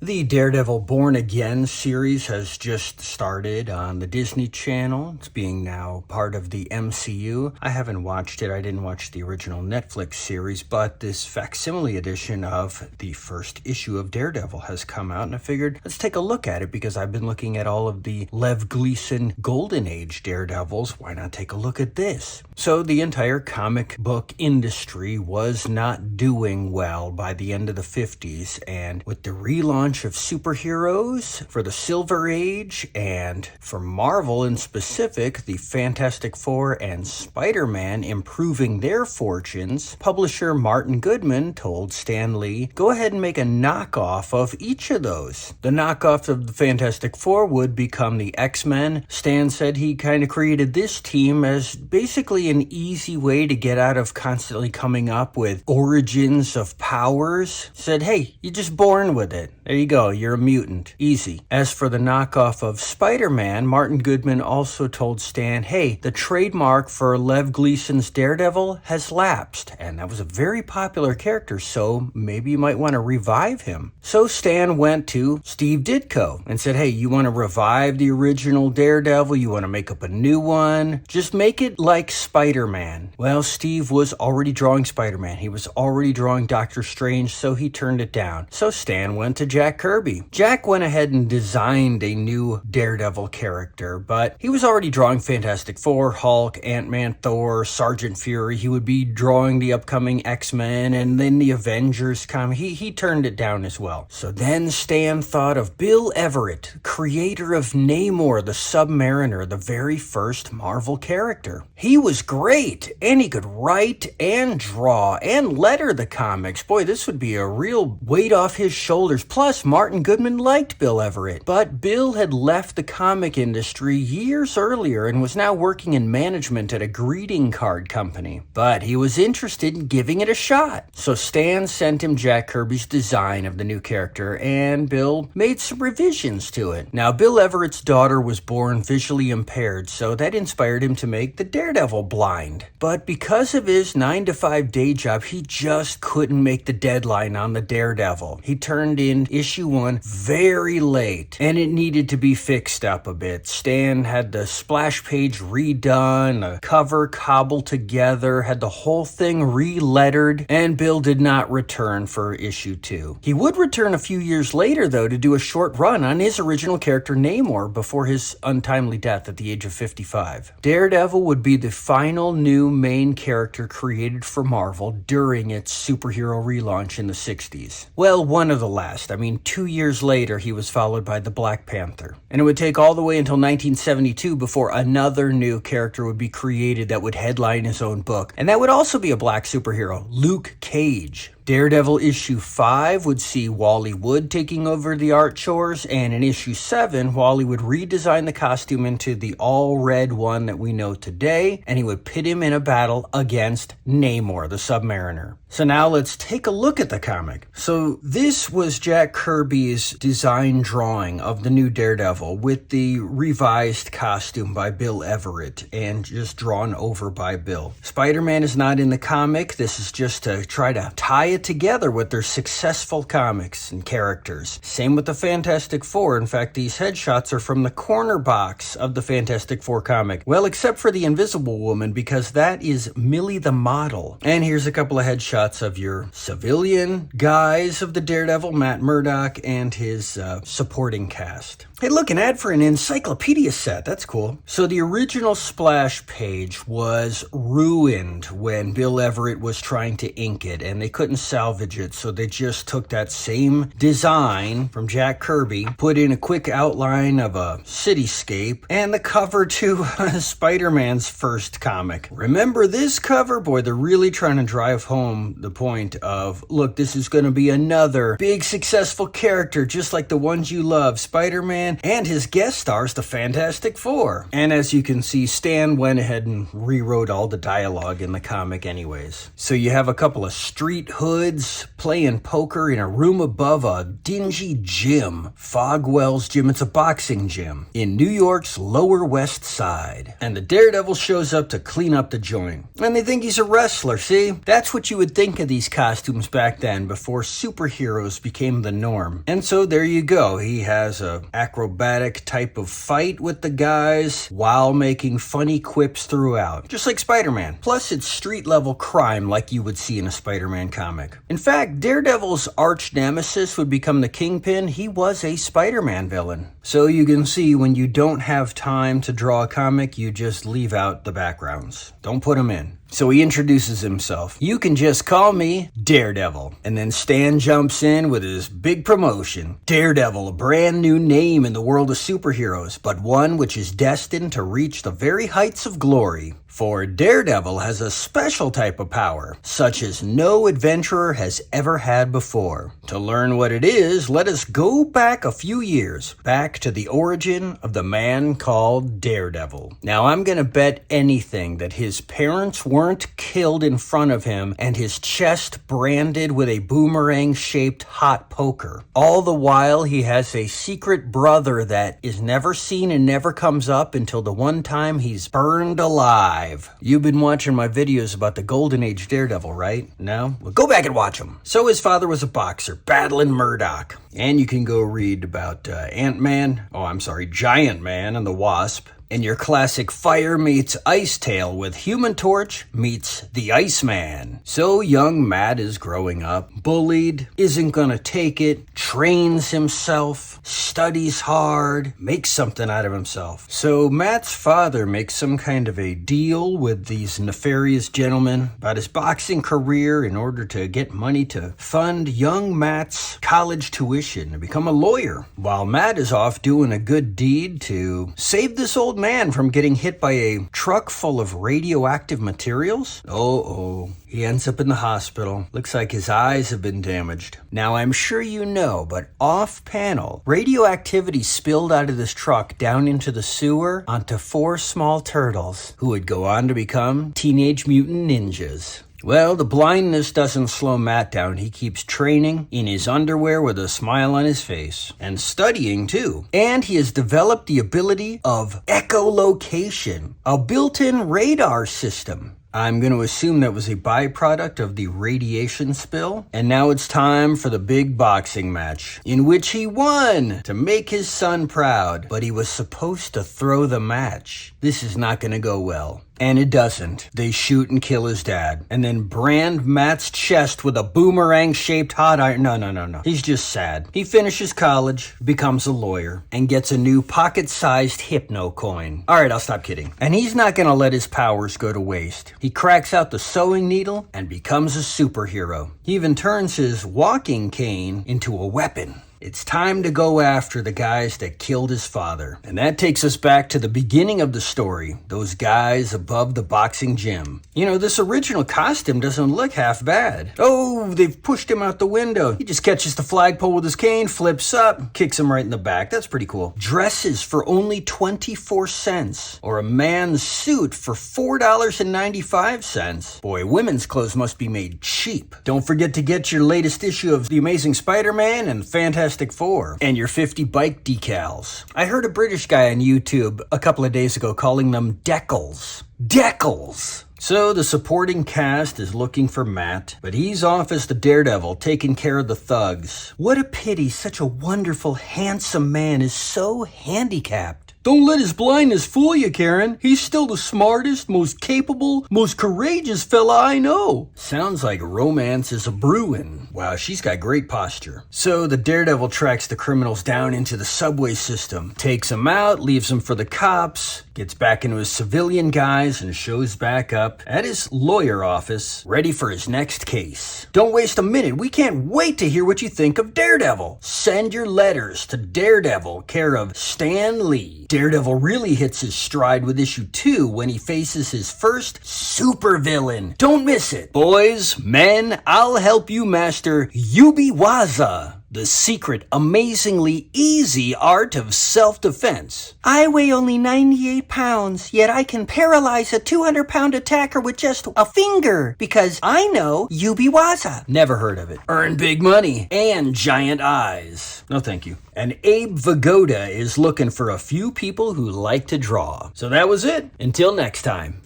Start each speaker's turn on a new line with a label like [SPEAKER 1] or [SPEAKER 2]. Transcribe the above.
[SPEAKER 1] The Daredevil Born Again series has just started on the Disney Channel. It's being now part of the MCU. I haven't watched it. I didn't watch the original Netflix series, but this facsimile edition of the first issue of Daredevil has come out, and I figured let's take a look at it because I've been looking at all of the Lev Gleason Golden Age Daredevils. Why not take a look at this? So the entire comic book industry was not doing well by the end of the 50s, and with the relaunch of superheroes for the Silver Age and for Marvel in specific, the Fantastic Four and Spider-Man improving their fortunes, publisher Martin Goodman told Stan Lee, go ahead and make a knockoff of each of those. The knockoff of the Fantastic Four would become the X-Men. Stan said he kind of created this team as basically an easy way to get out of constantly coming up with origins of powers. Said, hey, you're just born with it. There you go, you're a mutant. Easy. As for the knockoff of Spider-Man, Martin Goodman also told Stan, hey, the trademark for Lev Gleason's Daredevil has lapsed. And that was a very popular character, so maybe you might want to revive him. So Stan went to Steve Ditko and said, hey, you want to revive the original Daredevil? You want to make up a new one? Just make it like Spider-Man. Well, Steve was already drawing Spider-Man. He was already drawing Doctor Strange, so he turned it down. So Stan went to Jack Kirby. Jack went ahead and designed a new Daredevil character, but he was already drawing Fantastic Four, Hulk, Ant-Man, Thor, Sergeant Fury. He would be drawing the upcoming X-Men and then the Avengers comic. He turned it down as well. So then Stan thought of Bill Everett, creator of Namor the Submariner, the very first Marvel character. He was great, and he could write and draw and letter the comics. Boy, this would be a real weight off his shoulders. Plus, Martin Goodman liked Bill Everett, but Bill had left the comic industry years earlier and was now working in management at a greeting card company. But he was interested in giving it a shot. So Stan sent him Jack Kirby's design of the new character, and Bill made some revisions to it. Now, Bill Everett's daughter was born visually impaired, so that inspired him to make the Daredevil blind. But because of his 9-to-5 day job, he just couldn't make the deadline on the Daredevil. He turned in issue 1 very late, and it needed to be fixed up a bit. Stan had the splash page redone, a cover cobbled together, had the whole thing re-lettered, and Bill did not return for issue 2. He would return a few years later, though, to do a short run on his original character Namor before his untimely death at the age of 55. Daredevil would be the final new main character created for Marvel during its superhero relaunch in the 60s. Well, one of the last. 2 years later, he was followed by the Black Panther. And it would take all the way until 1972 before another new character would be created that would headline his own book. And that would also be a black superhero, Luke Cage. Daredevil issue 5 would see Wally Wood taking over the art chores, and in issue 7, Wally would redesign the costume into the all-red one that we know today, and he would pit him in a battle against Namor, the Submariner. So now let's take a look at the comic. So this was Jack Kirby's design drawing of the new Daredevil with the revised costume by Bill Everett and just drawn over by Bill. Spider-Man is not in the comic. This is just to try to tie it together with their successful comics and characters. Same with the Fantastic Four. In fact, these headshots are from the corner box of the Fantastic Four comic. Well, except for the Invisible Woman, because that is Millie the model. And here's a couple of headshots of your civilian guys of the Daredevil, Matt Murdock, and his supporting cast. Hey, look, an ad for an encyclopedia set. That's cool. So the original splash page was ruined when Bill Everett was trying to ink it, and they couldn't salvage it, so they just took that same design from Jack Kirby, put in a quick outline of a cityscape, and the cover to Spider-Man's first comic. Remember this cover? Boy, they're really trying to drive home the point of, look, this is going to be another big successful character, just like the ones you love, Spider-Man and his guest stars, the Fantastic Four. And as you can see, Stan went ahead and rewrote all the dialogue in the comic anyways. So you have a couple of street hoods woods, playing poker in a room above a dingy gym. Fogwell's Gym. It's a boxing gym in New York's Lower West Side. And the Daredevil shows up to clean up the joint. And they think he's a wrestler, see? That's what you would think of these costumes back then, before superheroes became the norm. And so there you go. He has a acrobatic type of fight with the guys while making funny quips throughout. Just like Spider-Man. Plus, it's street-level crime like you would see in a Spider-Man comic. In fact, Daredevil's arch nemesis would become the Kingpin. He was a Spider-Man villain. So you can see, when you don't have time to draw a comic, you just leave out the backgrounds. Don't put them in. So he introduces himself. You can just call me Daredevil. And then Stan jumps in with his big promotion. Daredevil, a brand new name in the world of superheroes, but one which is destined to reach the very heights of glory. For Daredevil has a special type of power, such as no adventurer has ever had before. To learn what it is, let us go back a few years, back to the origin of the man called Daredevil. Now, I'm gonna bet anything that his parents weren't killed in front of him and his chest branded with a boomerang-shaped hot poker. All the while, he has a secret brother that is never seen and never comes up until the one time he's burned alive. You've been watching my videos about the Golden Age Daredevil, right? No? Well, go back and watch them. So his father was a boxer, battling Murdoch. And you can go read about Giant Man and the Wasp. And your classic Fire meets Ice Tale with Human Torch meets the Iceman. So young Matt is growing up, bullied, isn't gonna take it, trains himself, studies hard, makes something out of himself. So Matt's father makes some kind of a deal with these nefarious gentlemen about his boxing career in order to get money to fund young Matt's college tuition and become a lawyer. While Matt is off doing a good deed to save this old man from getting hit by a truck full of radioactive materials. He ends up in the hospital. Looks like his eyes have been damaged. Now, I'm sure you know, but off panel, radioactivity spilled out of this truck down into the sewer onto 4 small turtles who would go on to become Teenage Mutant Ninjas. Well, the blindness doesn't slow Matt down. He keeps training in his underwear with a smile on his face. And studying, too. And he has developed the ability of echolocation, a built-in radar system. I'm going to assume that was a byproduct of the radiation spill. And now it's time for the big boxing match, in which he won to make his son proud. But he was supposed to throw the match. This is not going to go well. And it doesn't. They shoot and kill his dad. And then brand Matt's chest with a boomerang-shaped hot iron. No. He's just sad. He finishes college, becomes a lawyer, and gets a new pocket-sized hypno coin. Alright, I'll stop kidding. And he's not gonna let his powers go to waste. He cracks out the sewing needle and becomes a superhero. He even turns his walking cane into a weapon. It's time to go after the guys that killed his father. And that takes us back to the beginning of the story. Those guys above the boxing gym. You know, this original costume doesn't look half bad. Oh, they've pushed him out the window. He just catches the flagpole with his cane, flips up, kicks him right in the back. That's pretty cool. Dresses for only 24 cents. Or a man's suit for $4.95. Boy, women's clothes must be made cheap. Don't forget to get your latest issue of The Amazing Spider-Man and Fantastic Four, and your 50 bike decals. I heard a British guy on YouTube a couple of days ago calling them decals. Decals! So the supporting cast is looking for Matt, but he's off as the Daredevil, taking care of the thugs. What a pity such a wonderful, handsome man is so handicapped. Don't let his blindness fool you, Karen. He's still the smartest, most capable, most courageous fella I know. Sounds like romance is a brewing. Wow, she's got great posture. So the Daredevil tracks the criminals down into the subway system, takes them out, leaves them for the cops, gets back into his civilian guise, and shows back up at his lawyer office, ready for his next case. Don't waste a minute. We can't wait to hear what you think of Daredevil. Send your letters to Daredevil, care of Stan Lee. Daredevil really hits his stride with issue 2 when he faces his first supervillain. Don't miss it. Boys, men, I'll help you master Yubi Waza. The secret, amazingly easy art of self-defense. I weigh only 98 pounds, yet I can paralyze a 200-pound attacker with just a finger because I know Yubiwaza. Never heard of it. Earn big money and giant eyes. No thank you. And Abe Vigoda is looking for a few people who like to draw. So that was it. Until next time.